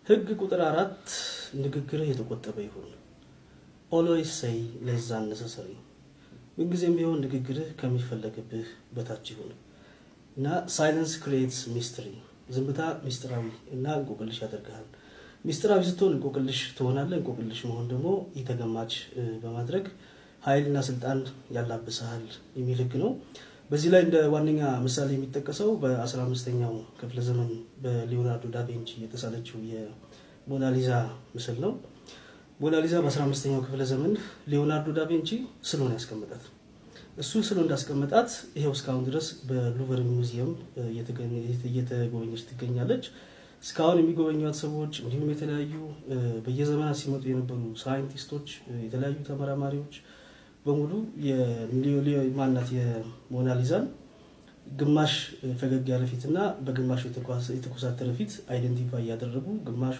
ህግ ቁጥር 4 ንግግርህ የተቆጠበ ይሁን። always say less than necessary። ምንጊዜም ቢሆን ንግግርህ ከሚፈለግብህ በታች ይሁን እና silence creates mystery። ዝምታ ሚስጥራዊ እና እንቆቅልሽ ያደርጋል። ሚስጥራዊ ስትሆን እንቆቅልሽ ትሆናለህ። እንቆቅልሽ መሆን ደግሞ የተገማች በማድረግ ኃይልና ስልጣን ያላብሳል የሚል ህግ ነው። በዚህ ላይ እንደ ዋነኛ ምሳሌ የሚጠቀሰው በ15ኛው ክፍለ ዘመን በሊዮናርዶ ዳቪንቺ የተሳለችው የሞናሊዛ ምስል ነው። ሞናሊዛ በ15ኛው ክፍለ ዘመን ሊዮናርዶ ዳቪንቺ ስሎን ያስቀመጣት። እሱ ስሎ እንዳስቀመጣት ይሄው እስካሁን ድረስ በሉቨር ሙዚየም እየተጎበኘች ትገኛለች። እስካሁን የሚጎበኙት ሰዎች እንዲሁም የተለያዩ በየዘመናት ሲመጡ የነበሩ ሳይንቲስቶች፣ የተለያዩ ተመራማሪዎች በሙሉ የማናት የሞናሊዛን ግማሽ ፈገግ ያለ ፊትና በግማሽ የተኮሳተረ ፊት አይደንቲፋይ ያደረጉ፣ ግማሹ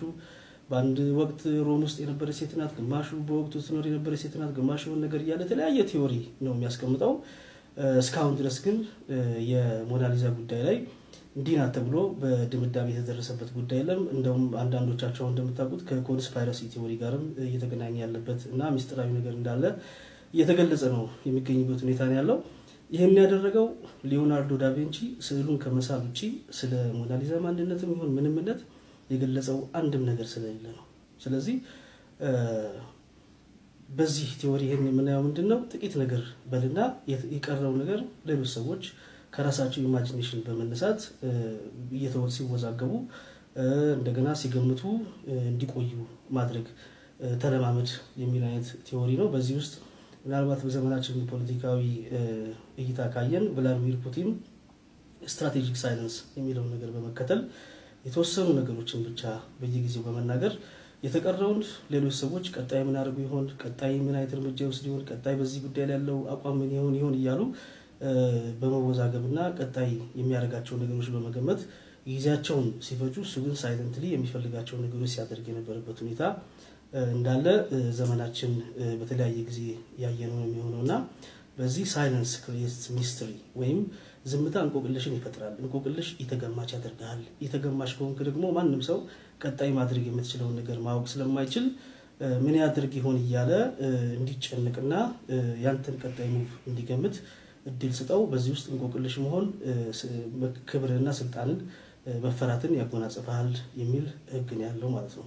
በአንድ ወቅት ሮም ውስጥ የነበረ ሴት ናት፣ ግማሹ በወቅቱ ትኖር የነበረ ሴት ናት፣ ግማሹ የሆነ ነገር እያለ የተለያየ ቲዮሪ ነው የሚያስቀምጠው። እስካሁን ድረስ ግን የሞናሊዛ ጉዳይ ላይ እንዲህ ናት ተብሎ በድምዳሜ የተደረሰበት ጉዳይ የለም። እንደውም አንዳንዶቻቸው እንደምታውቁት ከኮንስፓይረሲ ቲዮሪ ጋርም እየተገናኘ ያለበት እና ሚስጥራዊ ነገር እንዳለ እየተገለጸ ነው የሚገኝበት ሁኔታ ነው ያለው። ይሄን ያደረገው ሊዮናርዶ ዳቪንቺ ስዕሉን ከመሳል ውጪ ስለ ሞናሊዛ ማንነትም ይሁን ምንምነት የገለጸው አንድም ነገር ስለሌለ ነው። ስለዚህ በዚህ ቲዮሪ ይሄን የምናየው ምንድነው? ጥቂት ነገር በልና የቀረው ነገር ሌሎች ሰዎች ከራሳቸው ኢማጂኔሽን በመነሳት ሲወዛገቡ እንደገና ሲገምቱ እንዲቆዩ ማድረግ ተለማመድ የሚል አይነት ቲዮሪ ነው። በዚህ ውስጥ ምናልባት በዘመናችን ፖለቲካዊ እይታ ካየን ቭላድሚር ፑቲን ስትራቴጂክ ሳይለንስ የሚለውን ነገር በመከተል የተወሰኑ ነገሮችን ብቻ በየጊዜው በመናገር የተቀረውን ሌሎች ሰዎች ቀጣይ ምን ያደርጉ ይሆን፣ ቀጣይ ምን አይነት እርምጃ ይወስዱ ይሆን፣ ቀጣይ በዚህ ጉዳይ ላይ ያለው አቋም ምን ይሆን እያሉ በመወዛገብና ቀጣይ የሚያደርጋቸው ነገሮች በመገመት ጊዜያቸውን ሲፈጁ፣ እሱ ግን ሳይለንትሊ የሚፈልጋቸው ነገሮች ሲያደርግ የነበረበት ሁኔታ እንዳለ ዘመናችን በተለያየ ጊዜ ያየነው የሚሆነውና በዚህ ሳይለንስ ክሪኤትስ ሚስተሪ ወይም ዝምታ እንቆቅልሽን ይፈጥራል። እንቆቅልሽ የተገማች ያደርጋል። የተገማች ከሆንክ ደግሞ ማንም ሰው ቀጣይ ማድረግ የምትችለውን ነገር ማወቅ ስለማይችል ምን ያድርግ ይሆን እያለ እንዲጨንቅና ያንተን ቀጣይ ሙቭ እንዲገምት እድል ስጠው። በዚህ ውስጥ እንቆቅልሽ መሆን ክብርና ስልጣንን መፈራትን ያጎናጽፋል የሚል ህግ ነው ያለው ማለት ነው።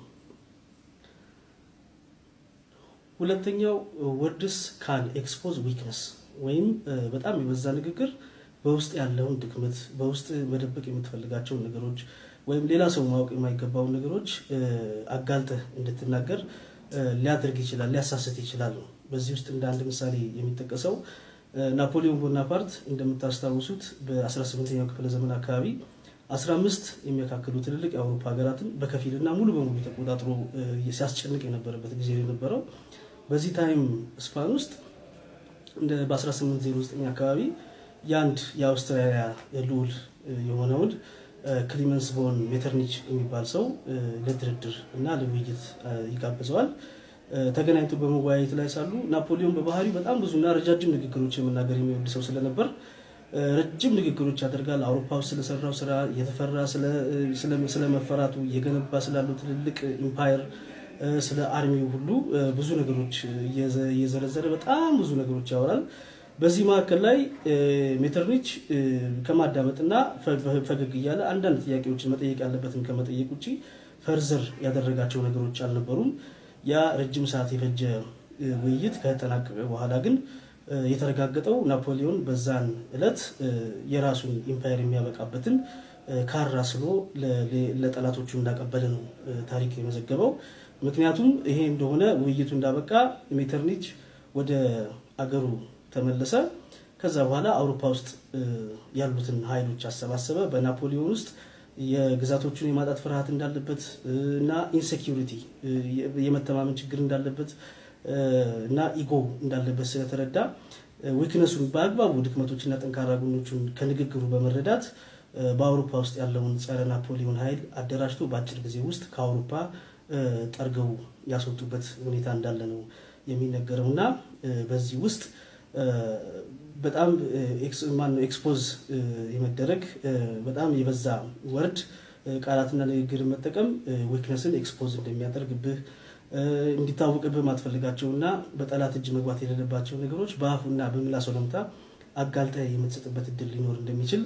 ሁለተኛው ወርድስ ካን ኤክስፖዝ ዊክነስ ወይም በጣም የበዛ ንግግር በውስጥ ያለውን ድክመት፣ በውስጥ መደበቅ የምትፈልጋቸውን ነገሮች ወይም ሌላ ሰው ማወቅ የማይገባውን ነገሮች አጋልጠህ እንድትናገር ሊያደርግ ይችላል፣ ሊያሳስት ይችላል ነው። በዚህ ውስጥ እንደ አንድ ምሳሌ የሚጠቀሰው ናፖሊዮን ቦናፓርት እንደምታስታውሱት በ18ኛው ክፍለ ዘመን አካባቢ 15 የሚያካክሉ ትልልቅ የአውሮፓ ሀገራትን በከፊልና ሙሉ በሙሉ ተቆጣጥሮ ሲያስጨንቅ የነበረበት ጊዜ የነበረው። በዚህ ታይም ስፓን ውስጥ እንደ በ1809 አካባቢ የአንድ የአውስትራሊያ ልዑል የሆነውን ክሊመንስ ቮን ሜተርኒች የሚባል ሰው ለድርድር እና ለውይይት ይጋብዘዋል። ተገናኝቶ በመወያየት ላይ ሳሉ ናፖሊዮን በባህሪው በጣም ብዙና ረጃጅም ንግግሮች የመናገር የሚወድ ሰው ስለነበር ረጅም ንግግሮች ያደርጋል። አውሮፓ ውስጥ ስለሰራው ስራ፣ የተፈራ ስለመፈራቱ፣ የገነባ ስላለው ትልልቅ ኢምፓየር፣ ስለ አርሚው ሁሉ ብዙ ነገሮች እየዘረዘረ በጣም ብዙ ነገሮች ያወራል። በዚህ መካከል ላይ ሜተርኒች ከማዳመጥና ፈገግ እያለ አንዳንድ ጥያቄዎችን መጠየቅ ያለበትን ከመጠየቅ ውጭ ፈርዘር ያደረጋቸው ነገሮች አልነበሩም። ያ ረጅም ሰዓት የፈጀ ውይይት ከተጠናቀቀ በኋላ ግን የተረጋገጠው ናፖሊዮን በዛን ዕለት የራሱን ኢምፓየር የሚያበቃበትን ካራ ስሎ ለጠላቶቹ እንዳቀበለ ነው ታሪክ የመዘገበው። ምክንያቱም ይሄ እንደሆነ ውይይቱ እንዳበቃ ሜተርኒች ወደ አገሩ ተመለሰ። ከዛ በኋላ አውሮፓ ውስጥ ያሉትን ኃይሎች አሰባሰበ። በናፖሊዮን ውስጥ የግዛቶቹን የማጣት ፍርሃት እንዳለበት እና ኢንሴኪዩሪቲ የመተማመን ችግር እንዳለበት እና ኢጎ እንዳለበት ስለተረዳ ዊክነሱን በአግባቡ ድክመቶችና ጠንካራ ጎኖቹን ከንግግሩ በመረዳት በአውሮፓ ውስጥ ያለውን ጸረ ናፖሊዮን ኃይል አደራጅቶ በአጭር ጊዜ ውስጥ ከአውሮፓ ጠርገው ያስወጡበት ሁኔታ እንዳለ ነው የሚነገረውና በዚህ ውስጥ በጣም ኤክስፖዝ የመደረግ በጣም የበዛ ወርድ ቃላትና ንግግር መጠቀም ዊክነስን ኤክስፖዝ እንደሚያደርግብህ እንዲታወቅብህ ማትፈልጋቸውና በጠላት እጅ መግባት የሌለባቸው ነገሮች በአፉና በምላስ ወለምታ አጋልጠህ የምትሰጥበት እድል ሊኖር እንደሚችል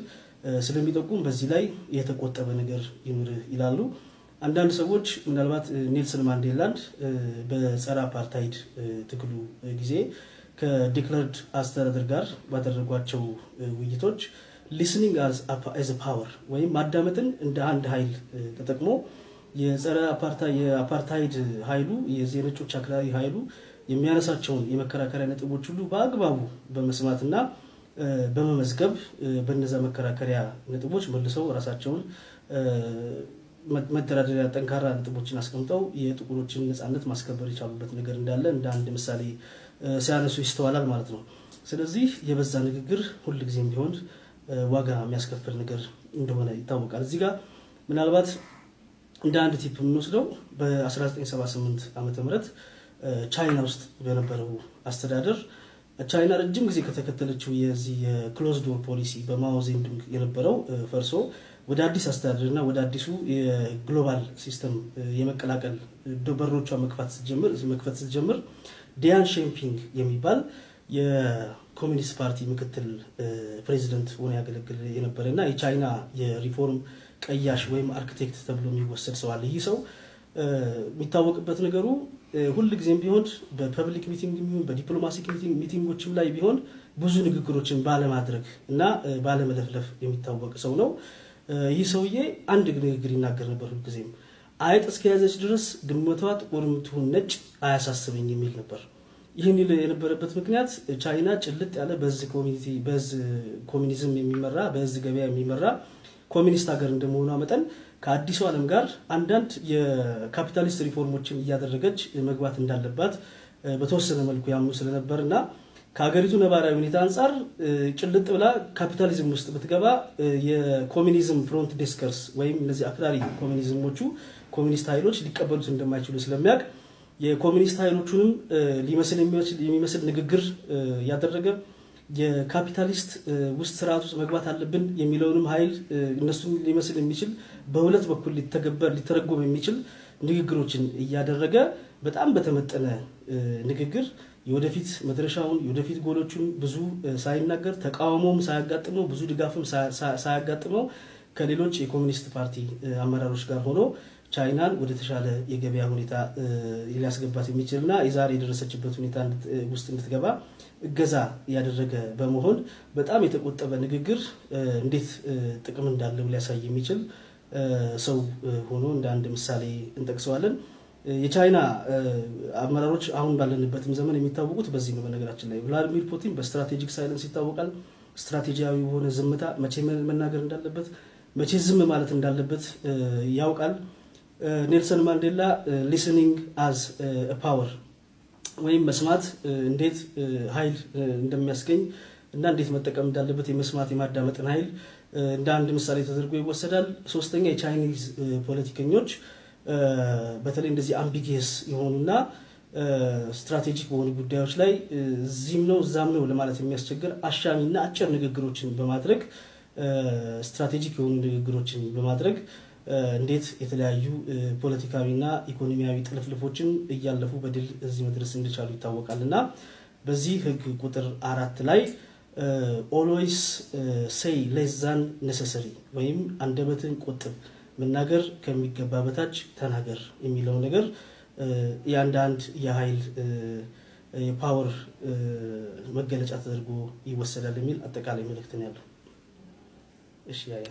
ስለሚጠቁም በዚህ ላይ የተቆጠበ ነገር ይኑርህ ይላሉ። አንዳንድ ሰዎች ምናልባት ኔልሰን ማንዴላን በጸረ አፓርታይድ ትግሉ ጊዜ ከዲክለርድ አስተዳደር ጋር ባደረጓቸው ውይይቶች ሊስኒንግ አዝ ፓወር ወይም ማዳመጥን እንደ አንድ ኃይል ተጠቅሞ የጸረ የአፓርታይድ ኃይሉ የነጮች አክራሪ ኃይሉ የሚያነሳቸውን የመከራከሪያ ነጥቦች ሁሉ በአግባቡ በመስማትና በመመዝገብ በነዛ መከራከሪያ ነጥቦች መልሰው ራሳቸውን መደራደሪያ ጠንካራ ነጥቦችን አስቀምጠው የጥቁሮችን ነፃነት ማስከበር የቻሉበት ነገር እንዳለ እንደ አንድ ምሳሌ ሲያነሱ ይስተዋላል ማለት ነው። ስለዚህ የበዛ ንግግር ሁልጊዜም ቢሆን ዋጋ የሚያስከፍል ነገር እንደሆነ ይታወቃል። እዚህ ጋር ምናልባት እንደ አንድ ቲፕ የምንወስደው በ1978 ዓመተ ምህረት ቻይና ውስጥ በነበረው አስተዳደር ቻይና ረጅም ጊዜ ከተከተለችው የዚህ የክሎዝ ዶር ፖሊሲ በማኦ ዜዱንግ የነበረው ፈርሶ ወደ አዲስ አስተዳደርና ወደ አዲሱ የግሎባል ሲስተም የመቀላቀል በሮቿ መክፈት ስትጀምር ዲያን ሼምፒንግ የሚባል የኮሚኒስት ፓርቲ ምክትል ፕሬዚደንት ሆኖ ያገለግል የነበረና የቻይና የሪፎርም ቀያሽ ወይም አርክቴክት ተብሎ የሚወሰድ ሰው አለ። ይህ ሰው የሚታወቅበት ነገሩ ሁልጊዜም ቢሆን በፐብሊክ ሚቲንግ ቢሆን በዲፕሎማቲክ ሚቲንጎችም ላይ ቢሆን ብዙ ንግግሮችን ባለማድረግ እና ባለመለፍለፍ የሚታወቅ ሰው ነው። ይህ ሰውዬ አንድ ንግግር ይናገር ነበር ሁልጊዜም አይጥ እስከያዘች ድረስ ድመቷ ጥቁርም ትሁን ነጭ አያሳስበኝ የሚል ነበር። ይህን የነበረበት ምክንያት ቻይና ጭልጥ ያለ በዚህ ኮሚኒዝም የሚመራ በዚህ ገበያ የሚመራ ኮሚኒስት ሀገር እንደመሆኗ መጠን ከአዲሱ ዓለም ጋር አንዳንድ የካፒታሊስት ሪፎርሞችን እያደረገች መግባት እንዳለባት በተወሰነ መልኩ ያምኑ ስለነበርና ከሀገሪቱ ነባራዊ ሁኔታ አንጻር ጭልጥ ብላ ካፒታሊዝም ውስጥ ብትገባ የኮሚኒዝም ፍሮንት ዴስከርስ ወይም እነዚህ አክራሪ ኮሚኒስት ኃይሎች ሊቀበሉት እንደማይችሉ ስለሚያውቅ የኮሚኒስት ኃይሎቹንም ሊመስል የሚመስል ንግግር ያደረገ የካፒታሊስት ውስጥ ስርዓት ውስጥ መግባት አለብን የሚለውንም ኃይል እነሱን ሊመስል የሚችል በሁለት በኩል ሊተረጎም የሚችል ንግግሮችን እያደረገ በጣም በተመጠነ ንግግር የወደፊት መድረሻውን የወደፊት ጎሎቹን ብዙ ሳይናገር ተቃውሞም ሳያጋጥመው ብዙ ድጋፍም ሳያጋጥመው ከሌሎች የኮሚኒስት ፓርቲ አመራሮች ጋር ሆኖ ቻይናን ወደ ተሻለ የገበያ ሁኔታ ሊያስገባት የሚችልና የዛሬ የደረሰችበት ሁኔታ ውስጥ እንድትገባ እገዛ ያደረገ በመሆን በጣም የተቆጠበ ንግግር እንዴት ጥቅም እንዳለው ሊያሳይ የሚችል ሰው ሆኖ እንደ አንድ ምሳሌ እንጠቅሰዋለን። የቻይና አመራሮች አሁን ባለንበትም ዘመን የሚታወቁት በዚህ ነው። በነገራችን ላይ ቭላዲሚር ፑቲን በስትራቴጂክ ሳይለንስ ይታወቃል። ስትራቴጂያዊ የሆነ ዝምታ፣ መቼ መናገር እንዳለበት፣ መቼ ዝም ማለት እንዳለበት ያውቃል። ኔልሰን ማንዴላ ሊስኒንግ አዝ ፓወር ወይም መስማት እንዴት ኃይል እንደሚያስገኝ እና እንዴት መጠቀም እንዳለበት የመስማት የማዳመጥን ኃይል እንደ አንድ ምሳሌ ተደርጎ ይወሰዳል። ሶስተኛ የቻይኒዝ ፖለቲከኞች በተለይ እንደዚህ አምቢጊየስ የሆኑና ስትራቴጂክ በሆኑ ጉዳዮች ላይ እዚህም ነው እዛም ነው ለማለት የሚያስቸግር አሻሚና አጭር ንግግሮችን በማድረግ ስትራቴጂክ የሆኑ ንግግሮችን በማድረግ እንዴት የተለያዩ ፖለቲካዊና ኢኮኖሚያዊ ጥልፍልፎችን እያለፉ በድል እዚህ መድረስ እንደቻሉ ይታወቃልና በዚህ ህግ ቁጥር 4 ላይ always say less than necessary ወይም አንደበትን ቆጥብ፣ መናገር ከሚገባ በታች ተናገር የሚለው ነገር ያንዳንድ የኃይል የፓወር መገለጫ ተደርጎ ይወሰዳል የሚል አጠቃላይ መልእክት ነው ያለው። እሺ ያያ